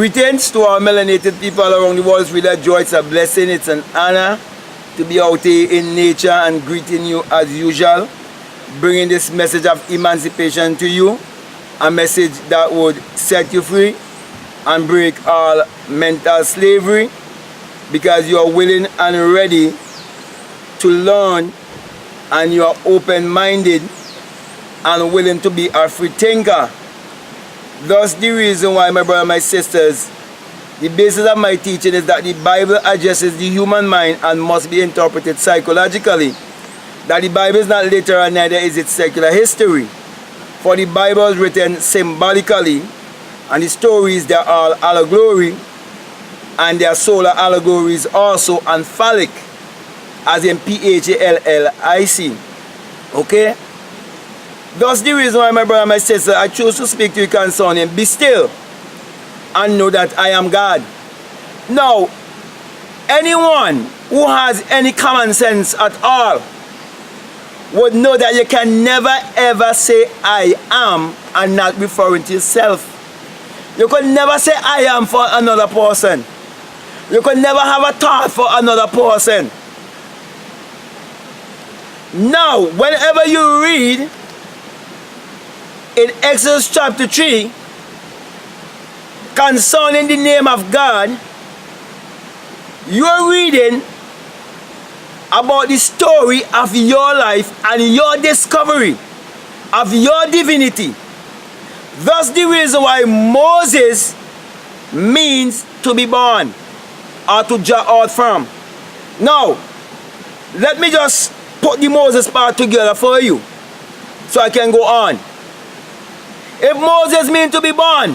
Greetings to our melanated people around the world. It's really a joy, it's a blessing, it's an honor to be out here in nature and greeting you as usual, bringing this message of emancipation to you, a message that would set you free and break all mental slavery, because you are willing and ready to learn and you are open-minded and willing to be a free thinker. Thus the reason why, my brothers and my sisters, the basis of my teaching is that the Bible addresses the human mind and must be interpreted psychologically. That the Bible is not literal, neither is it secular history. For the Bible is written symbolically, and the stories, they are all allegory, and their solar allegories also phallic, as in P-H-A-L-L-I-C. Okay? Thus the reason why, my brother and my sister, I choose to speak to you concerning, be still and know that I am God. Now, anyone who has any common sense at all would know that you can never ever say I am and not referring to yourself. You could never say I am for another person. You could never have a thought for another person. Now, whenever you read in Exodus chapter 3 concerning the name of God, you are reading about the story of your life and your discovery of your divinity. Thus the reason why Moses means to be born or to draw out from. Now, let me just put the Moses part together for you so I can go on. If Moses means to be born,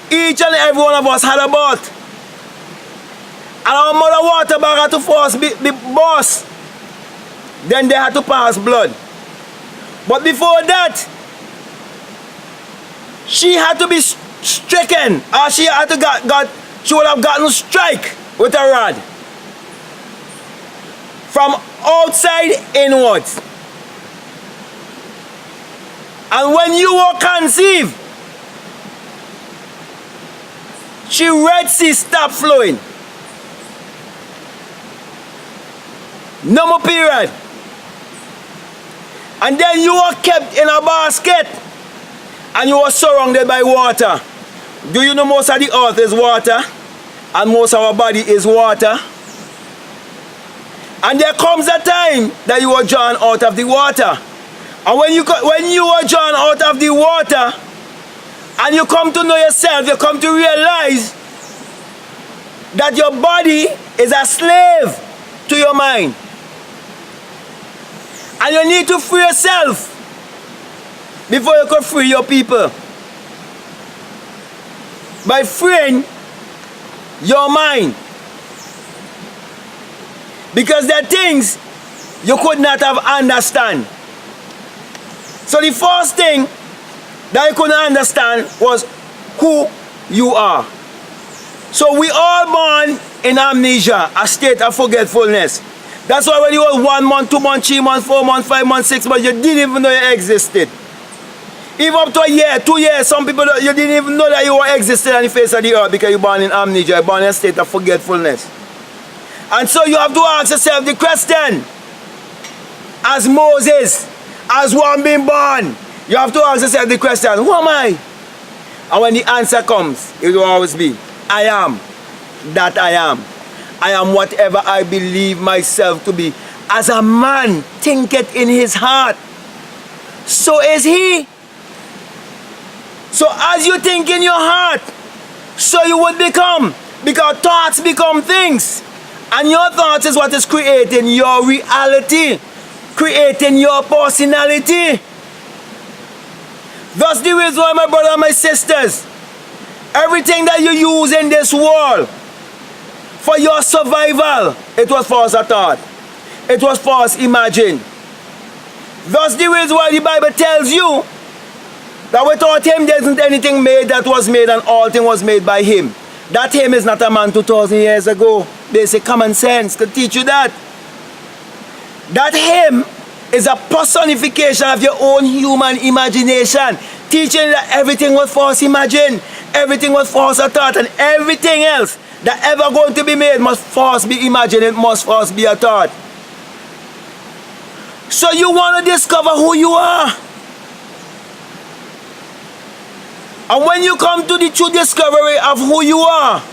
each and every one of us had a birth. And our mother water bag had to first be boss. Then they had to pass blood. But before that, she had to be stricken, or she had to she would have gotten strike with a rod. From outside inwards. And when you were conceived, she Red Sea stopped flowing. No more period. And then you were kept in a basket and you were surrounded by water. Do you know most of the earth is water? And most of our body is water? And there comes a time that you were drawn out of the water. And when you were drawn out of the water and you come to know yourself, you come to realize that your body is a slave to your mind. And you need to free yourself before you can free your people. By freeing your mind. Because there are things you could not have understand. So the first thing that I couldn't understand was who you are. So we all born in amnesia, a state of forgetfulness. That's why when you were 1 month, 2 months, 3 months, 4 months, 5 months, 6 months, you didn't even know you existed. Even up to a year, 2 years, some people, you didn't even know that you were existed on the face of the earth because you're born in amnesia, you're born in a state of forgetfulness. And so you have to ask yourself the question, as Moses, as one being born, you have to ask yourself the question, who am I? And when the answer comes, it will always be, I am that I am. I am whatever I believe myself to be. As a man thinketh in his heart, so is he. So as you think in your heart, so you would become. Because thoughts become things. And your thoughts is what is creating your reality. Creating your personality. Thus the reason why, my brother and my sisters, everything that you use in this world for your survival, it was for us a thought. It was for us imagined. Thus the reason why the Bible tells you that without him there isn't anything made that was made, and all things was made by him. That him is not a man 2,000 years ago. Basic common sense could teach you that. That him is a personification of your own human imagination, teaching that everything was for us imagined. Everything was first a thought, and everything else that ever going to be made must first be imagined, it must first be a thought. So you want to discover who you are. And when you come to the true discovery of who you are,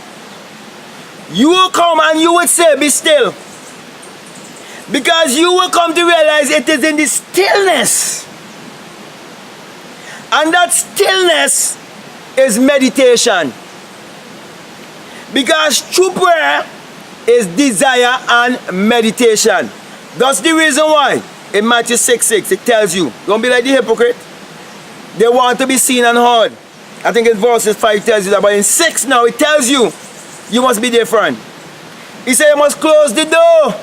you will come and you would say, be still. Because you will come to realize it is in the stillness. And that stillness is meditation. Because true prayer is desire and meditation. That's the reason why in Matthew 6:6 it tells you, don't be like the hypocrite. They want to be seen and heard. I think in verses 5 tells you that, but in 6 now it tells you, you must be different. He said you must close the door.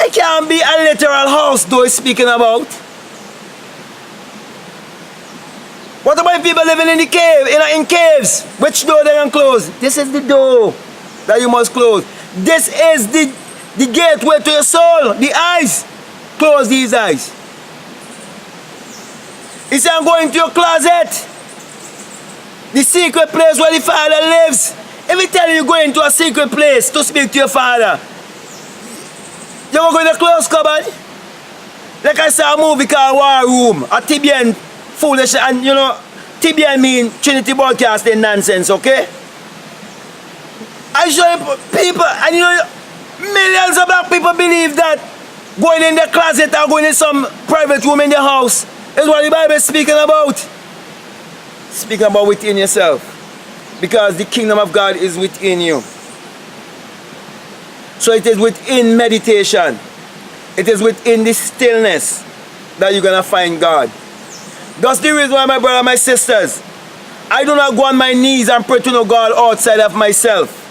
It can't be a literal house door he's speaking about. What about people living in the cave, in caves? Which door they can close? This is the door that you must close. This is the gateway to your soul, the eyes. Close these eyes. He said, I'm going to your closet, the secret place where the Father lives. If he tell you go into a secret place to speak to your Father, you ever go in a closed cupboard? Like I saw a movie called War Room, a Tibian foolish, and you know, Tibian mean Trinity broadcasting nonsense, okay? I show you people, and you know, millions of black people believe that going in the closet or going in some private room in the house is what the Bible is speaking about. Speaking about within yourself. Because the kingdom of God is within you. So it is within meditation. It is within the stillness that you're going to find God. That's the reason why, my brother and my sisters, I do not go on my knees and pray to no God outside of myself.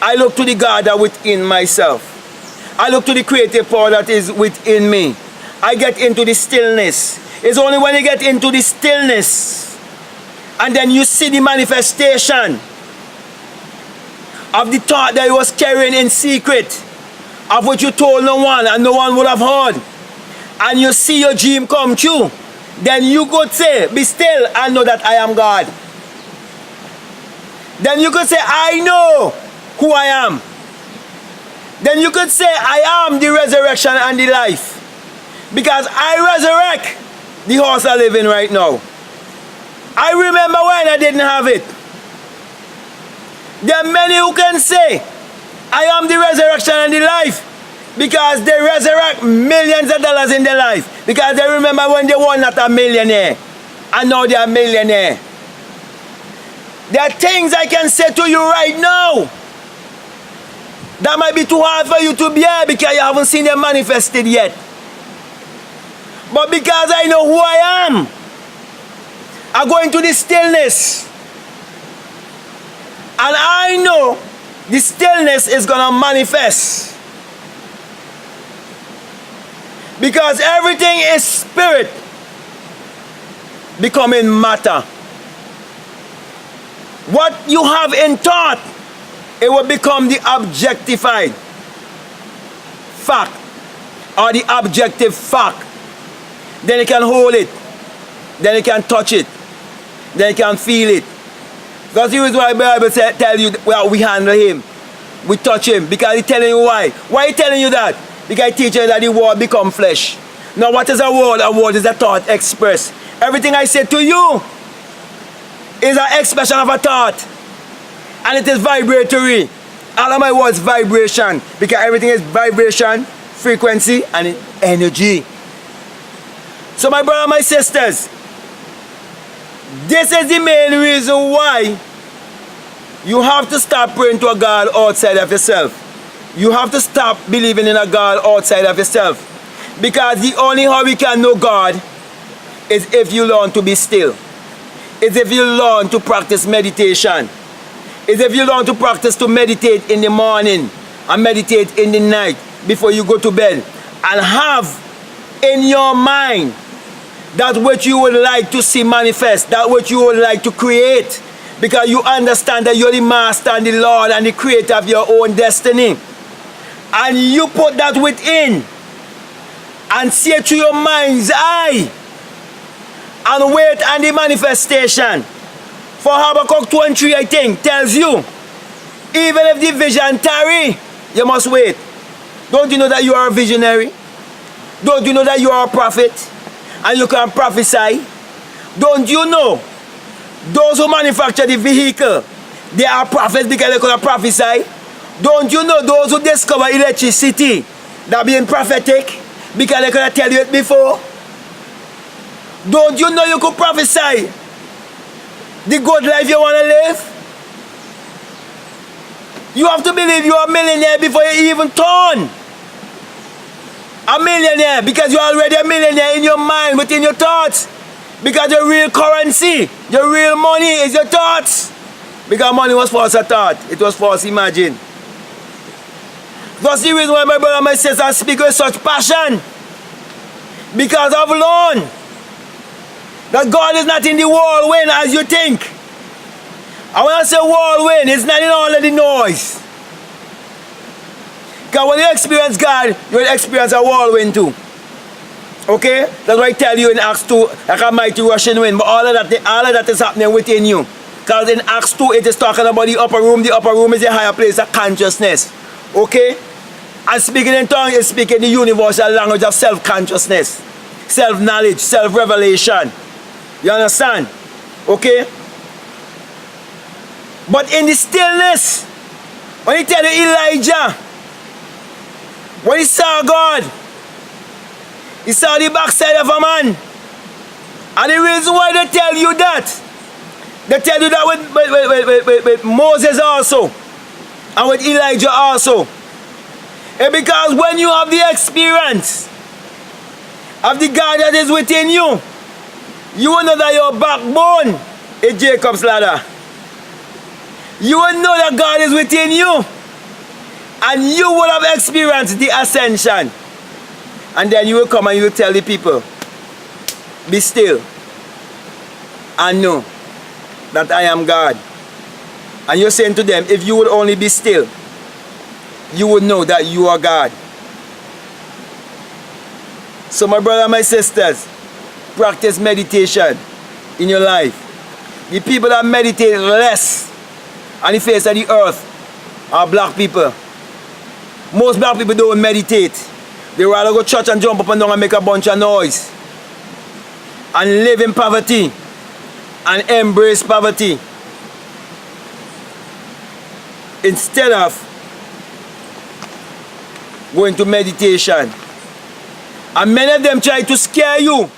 I look to the God that within myself. I look to the creative power that is within me. I get into the stillness. It's only when you get into the stillness and then you see the manifestation of the thought that you was carrying in secret, of what you told no one and no one would have heard, and you see your dream come true, then you could say, be still and know that I am God. Then you could say, I know who I am. Then you could say, I am the resurrection and the life. Because I resurrect the house I live in right now. I remember when I didn't have it. There are many who can say, I am the resurrection and the life. Because they resurrect millions of dollars in their life. Because they remember when they were not a millionaire. And now they are a millionaire. There are things I can say to you right now that might be too hard for you to bear because you haven't seen them manifested yet. But because I know who I am, I go into the stillness. And I know the stillness is going to manifest. Because everything is spirit becoming matter. What you have in thought, it will become the objectified fact or the objective fact. Then you can hold it. Then you can touch it. Then you can feel it. Because here's why the Bible tell you, well, we handle him. We touch him. Because he's telling you why. Why he telling you that? Because he teaches you that the word become flesh. Now what is a word? A word is a thought expressed. Everything I say to you is an expression of a thought. And it is vibratory. All of my words vibration. Because everything is vibration, frequency, and energy. So my brother and my sisters, this is the main reason why you have to stop praying to a God outside of yourself. You have to stop believing in a God outside of yourself. Because the only how we can know God is if you learn to be still. Is if you learn to practice meditation. Is if you learn to practice to meditate in the morning and meditate in the night before you go to bed. And have in your mind that what you would like to see manifest, that what you would like to create, because you understand that you're the master and the Lord and the creator of your own destiny. And you put that within and see it through your mind's eye and wait on the manifestation. For Habakkuk 2 and 3, I think, tells you, even if the vision tarry, you must wait. Don't you know that you are a visionary? Don't you know that you are a prophet and you can prophesy? Don't you know those who manufacture the vehicle, they are prophets because they can prophesy? Don't you know those who discover electricity, that being prophetic because they could tell you it before? Don't you know you could prophesy the good life you want to live? You have to believe you are a millionaire before you even turn a millionaire, because you're already a millionaire in your mind, within your thoughts. Because your real currency, your real money is your thoughts. Because money was false a thought, it was false imagine. That's the reason why my brother and my sister speak with such passion. Because I've learned that God is not in the whirlwind as you think. And when I say whirlwind, it's not in all of the noise. Because when you experience God, you will experience a whirlwind too. Okay? That's why I tell you in Acts 2, like a mighty rushing wind. But all of that is happening within you. Because in Acts 2, it is talking about the upper room. The upper room is a higher place of consciousness. Okay? And speaking in tongues is speaking the universal language of self-consciousness, self-knowledge, self-revelation. You understand? Okay? But in the stillness, when he tell you Elijah, when he saw God, he saw the backside of a man. And the reason why they tell you that, they tell you that with Moses also, and with Elijah also. And because when you have the experience of the God that is within you, you will know that your backbone is Jacob's ladder. You will know that God is within you. And you will have experienced the ascension. And then you will come and you will tell the people, be still and know that I am God. And you're saying to them, if you would only be still, you would know that you are God. So my brother and my sisters, practice meditation in your life. The people that meditate less on the face of the earth are black people. Most black people don't meditate. They rather go to church and jump up and down and make a bunch of noise. And live in poverty. And embrace poverty. Instead of going to meditation. And many of them try to scare you.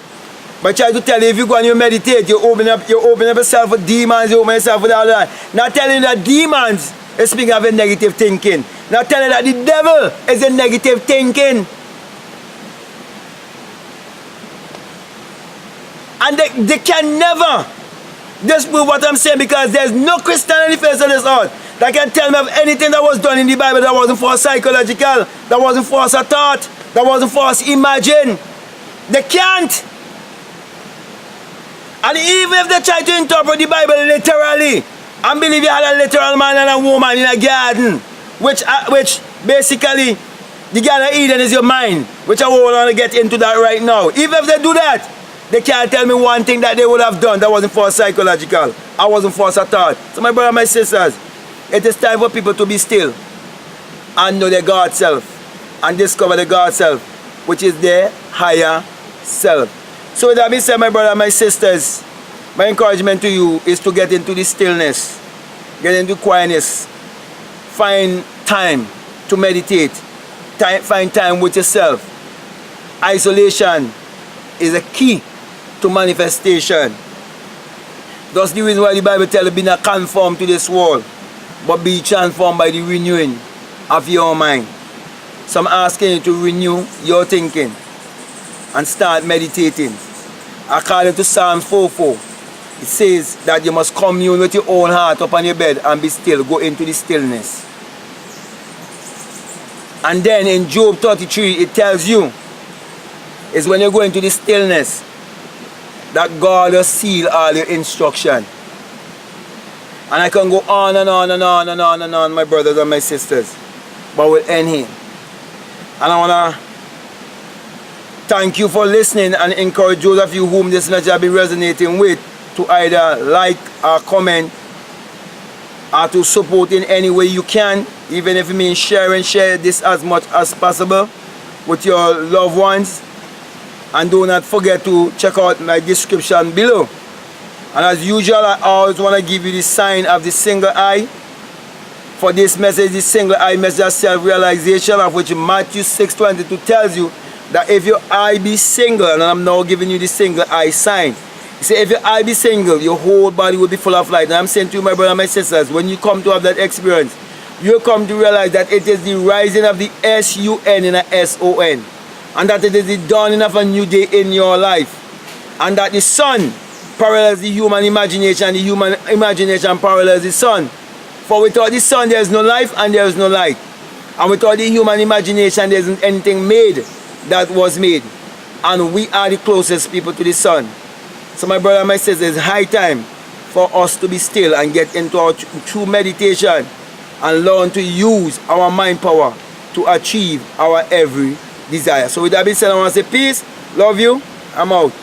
But try to tell you if you go and you meditate, you open up yourself with demons, you open yourself with all that. Not telling you that demons is speaking of a negative thinking. Not telling you that the devil is a negative thinking. And they can never disprove what I'm saying, because there's no Christian on the face of this earth that can tell me of anything that was done in the Bible that wasn't for psychological, that wasn't for us a thought, that wasn't for us imagine. They can't. And even if they try to interpret the Bible literally, and believe you had a literal man and a woman in a garden, which basically the Garden of Eden is your mind, which I won't want to get into that right now. Even if they do that, they can't tell me one thing that they would have done that wasn't for psychological, I wasn't for a thought. So my brother and my sisters, it is time for people to be still and know their God self and discover the God self, which is their higher self. So with that being said, my brother and my sisters, my encouragement to you is to get into the stillness, get into quietness, find time to meditate, find time with yourself. Isolation is a key to manifestation. That's the reason why the Bible tells you, be not conformed to this world, but be transformed by the renewing of your mind. So I'm asking you to renew your thinking and start meditating. According to Psalm 4:4, it says that you must commune with your own heart upon your bed and be still. Go into the stillness. And then in Job 33, it tells you, is when you go into the stillness, that God will seal all your instruction. And I can go on and on and on and on and on, my brothers and my sisters, but we'll end here. And I want to thank you for listening and encourage those of you whom this message has been resonating with to either like or comment or to support in any way you can, even if it means share this as much as possible with your loved ones. And do not forget to check out my description below. And as usual, I always want to give you the sign of the single eye. For this message, the single eye message of self-realization, of which Matthew 6:22 tells you that if your eye be single, and I'm now giving you the single eye sign. He said, if your eye be single, your whole body will be full of light. And I'm saying to you, my brother and my sisters, when you come to have that experience, you'll come to realize that it is the rising of the S-U-N in a S-O-N. And that it is the dawning of a new day in your life. And that the sun parallels the human imagination, the human imagination parallels the sun. For without the sun, there is no life and there is no light. And without the human imagination, there isn't anything made that was made. And we are the closest people to the sun. So my brother and my sister, it's high time for us to be still and get into our true meditation and learn to use our mind power to achieve our every desire. So with that being said, I want to say peace, love you, I'm out.